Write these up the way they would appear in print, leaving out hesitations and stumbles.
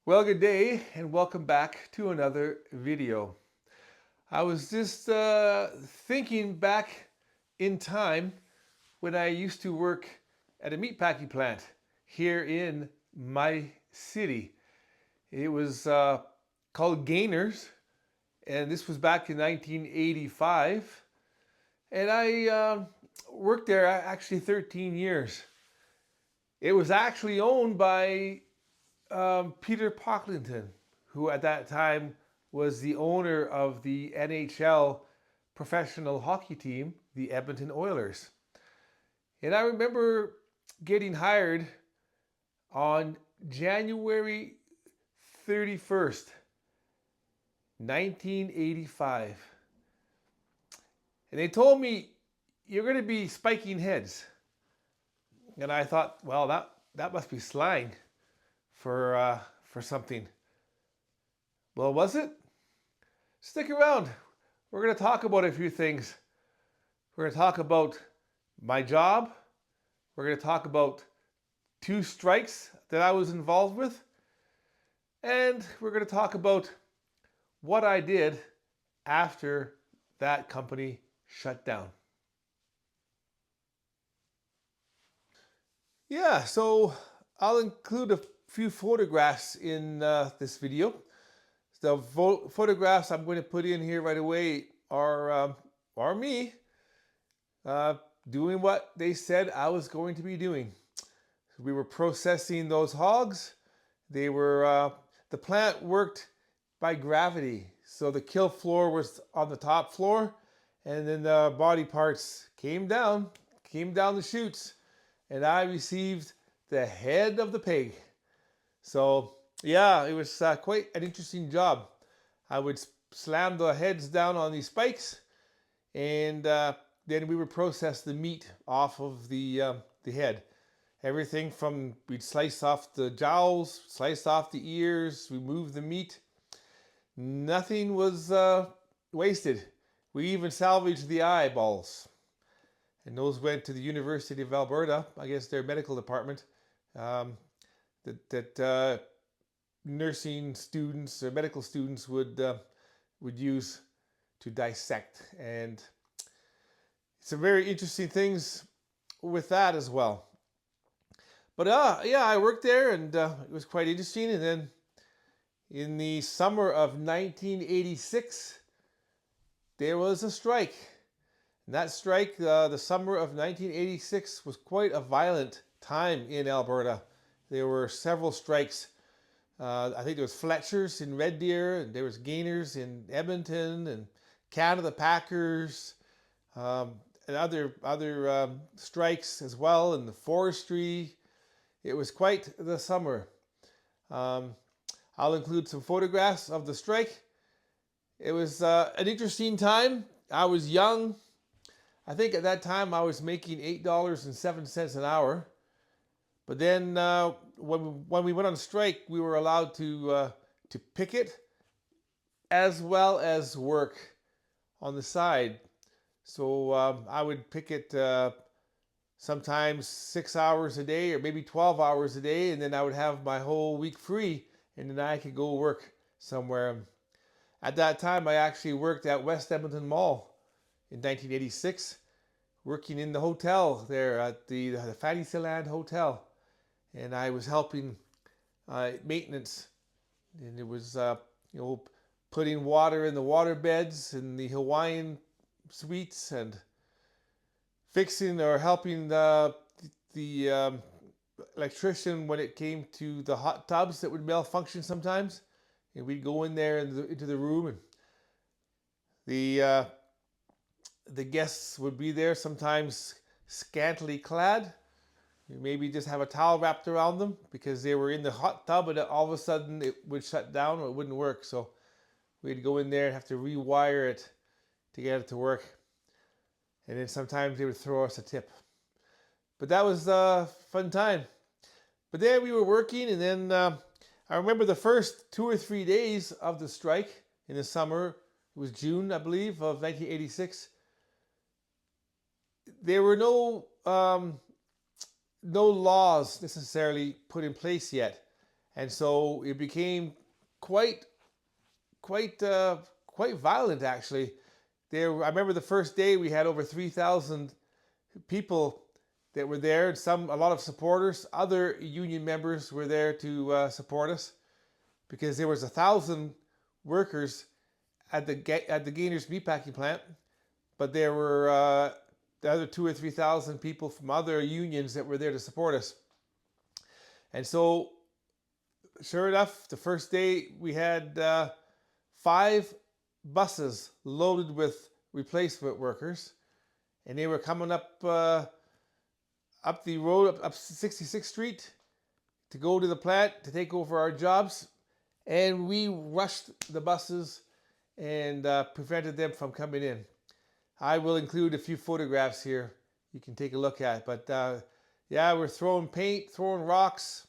Well, good day and welcome back to another video. I was just thinking back in time when I used to work at a meatpacking plant here in my city. It was called Gainers, and this was back in 1985. And I worked there actually 13 years. It was actually owned by Peter Pocklington, who at that time was the owner of the NHL professional hockey team, the Edmonton Oilers. And I remember getting hired on January 31st, 1985. And they told me, you're going to be spiking heads. And I thought, well, that must be slang for something. Well, was it? Stick around. We're going to talk about a few things. We're going to talk about my job. We're going to talk about two strikes that I was involved with. And we're going to talk about what I did after that company shut down. Yeah, so I'll include a few photographs in this video. The photographs I'm going to put in here right away are me uh, doing what they said I was going to be doing. We were processing those hogs. They were the plant worked by gravity, so the kill floor was on the top floor, and then the body parts came down the chutes, and I received the head of the pig. So yeah, it was quite an interesting job. I would slam the heads down on these spikes, and then we would process the meat off of the head. Everything from we'd slice off the jowls, slice off the ears, remove the meat. Nothing was wasted. We even salvaged the eyeballs, and those went to the University of Alberta, I guess their medical department. Um, that nursing students or medical students would use to dissect, and some very interesting things with that as well. But yeah, I worked there, and it was quite interesting. And then in the summer of 1986, there was a strike. And that strike, the summer of 1986, was quite a violent time in Alberta. There were several strikes. I think there was Fletcher's in Red Deer, and there was Gainers in Edmonton, and Canada Packers, and other strikes as well in the forestry. It was quite the summer. I'll include some photographs of the strike. It was an interesting time. I was young. I think at that time I was making $8.07 an hour. But then when we went on strike, we were allowed to picket as well as work on the side. So I would picket sometimes 6 hours a day or maybe 12 hours a day, and then I would have my whole week free, and then I could go work somewhere. At that time, I actually worked at West Edmonton Mall in 1986, working in the hotel there at the Fantasyland Hotel. And I was helping maintenance, and it was putting water in the water beds in the Hawaiian suites, and fixing or helping the electrician when it came to the hot tubs that would malfunction sometimes. And we'd go in there into the room, and the guests would be there, sometimes scantily clad. Maybe just have a towel wrapped around them because they were in the hot tub, and all of a sudden it would shut down or it wouldn't work. So we'd go in there and have to rewire it to get it to work. And then sometimes they would throw us a tip. But that was a fun time. But then we were working, and then I remember the first 2 or 3 days of the strike in the summer. It was June, I believe, of 1986. There were no laws necessarily put in place yet. And so it became quite quite violent, actually. I remember the first day we had over 3,000 people that were there, and a lot of supporters. Other union members were there to support us, because there was 1,000 workers at the Gainers meatpacking plant, but there were the other 2,000 or 3,000 people from other unions that were there to support us. And so, sure enough, the first day we had 5 buses loaded with replacement workers, and they were coming up the road, up 66th Street, to go to the plant to take over our jobs. And we rushed the buses and prevented them from coming in. I will include a few photographs here you can take a look at. But yeah, we're throwing paint, throwing rocks,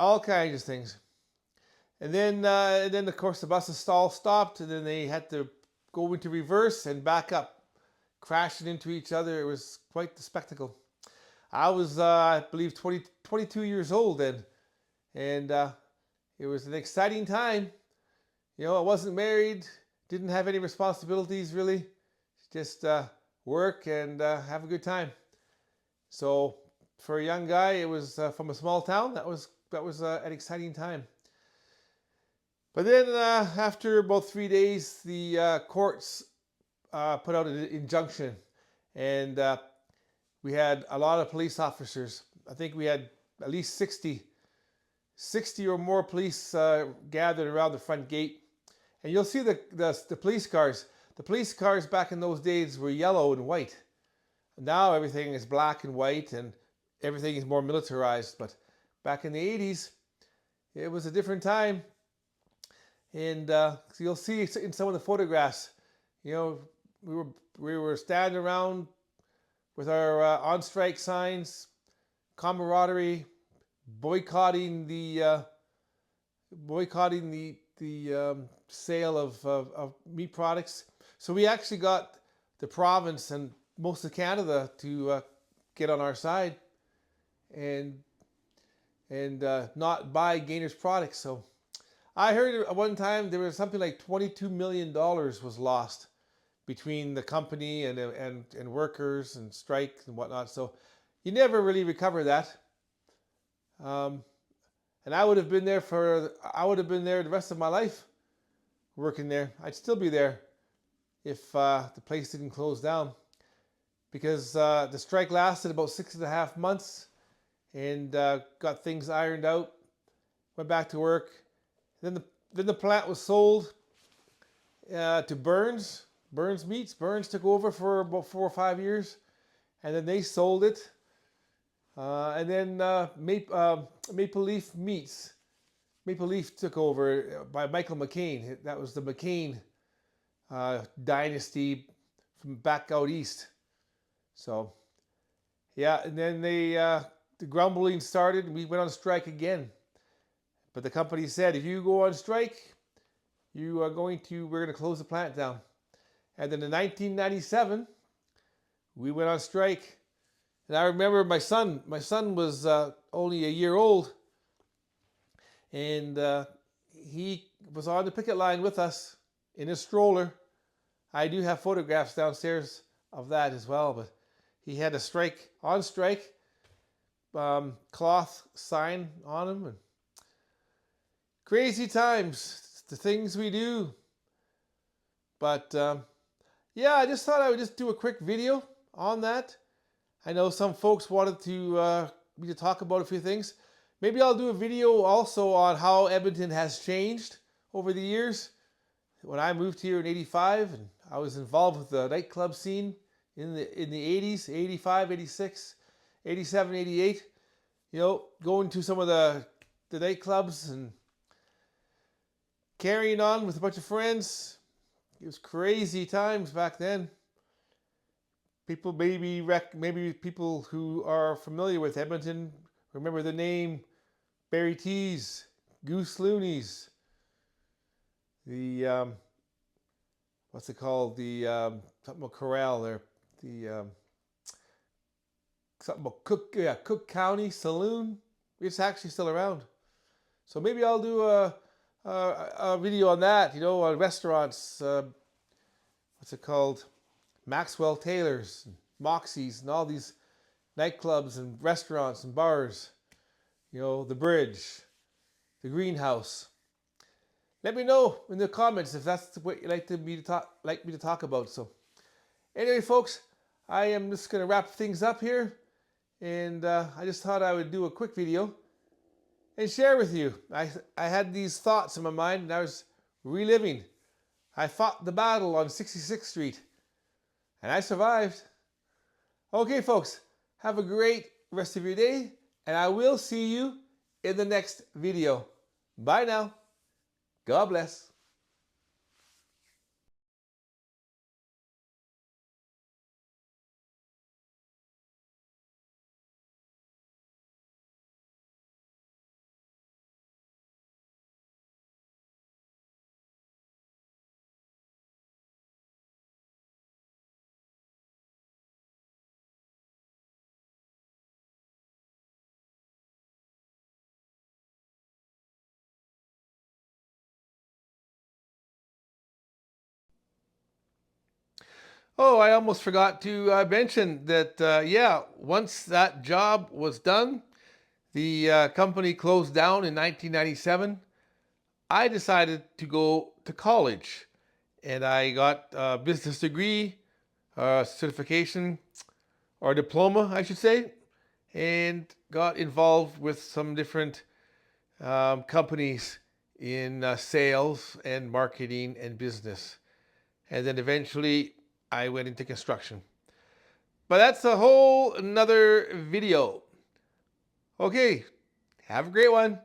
all kinds of things. And then of course the buses all stopped, and then they had to go into reverse and back up, crashing into each other. It was quite the spectacle. I was, I believe, 22 years old then, and it was an exciting time. You know, I wasn't married, didn't have any responsibilities really, just work and have a good time. So for a young guy, it was from a small town. That was an exciting time. But then after about 3 days, the courts put out an injunction, and we had a lot of police officers. I think we had at least 60 or more police gathered around the front gate. And you'll see the police cars. The police cars back in those days were yellow and white. Now everything is black and white, and everything is more militarized. But back in the 80s, it was a different time. And so you'll see in some of the photographs, you know, we were standing around with our on strike signs, camaraderie, boycotting the sale of meat products. So we actually got the province and most of Canada to get on our side and not buy Gainers products. So I heard at one time there was something like $22 million was lost between the company and workers and strikes and whatnot. So you never really recover that. And I would have been there the rest of my life working there. I'd still be there if the place didn't close down, because the strike lasted about 6.5 months, and got things ironed out. Went back to work. Then the plant was sold to Burns Meats. Burns took over for about 4 or 5 years, and then they sold it. And then Maple Leaf Meats. Maple Leaf took over by Michael McCain. That was the McCain dynasty from back out east. So, yeah, and then the grumbling started, and we went on strike again. But the company said, if you go on strike, we're going to close the plant down. And then in 1997, we went on strike. And I remember my son was only a year old, and he was on the picket line with us in his stroller. I do have photographs downstairs of that as well, but he had a on strike cloth sign on him. And crazy times, the things we do. But yeah, I just thought I would just do a quick video on that. I know some folks wanted me to talk about a few things. Maybe I'll do a video also on how Edmonton has changed over the years. When I moved here in '85, and I was involved with the nightclub scene in the '80s, '85, '86, '87, '88. You know, going to some of the nightclubs and carrying on with a bunch of friends. It was crazy times back then. People maybe people who are familiar with Edmonton remember the name Barry T's, Goose Looney's, the what's it called? The something about Corral there. The something about Cook County Saloon. It's actually still around. So maybe I'll do a video on that, you know, on restaurants, what's it called? Maxwell Taylor's, Moxie's, and all these nightclubs and restaurants and bars. You know, the Bridge, the Greenhouse. Let me know in the comments if that's what you like me to talk about. So, anyway, folks, I am just going to wrap things up here, and I just thought I would do a quick video and share with you. I had these thoughts in my mind, and I was reliving. I fought the battle on 66th Street, and I survived. Okay, folks, have a great rest of your day, and I will see you in the next video. Bye now. God bless. Oh, I almost forgot to mention that, yeah, once that job was done, the company closed down in 1997. I decided to go to college, and I got a business degree, certification, or diploma, I should say, and got involved with some different companies in sales and marketing and business. And then eventually I went into construction. But that's a whole another video. Okay, have a great one.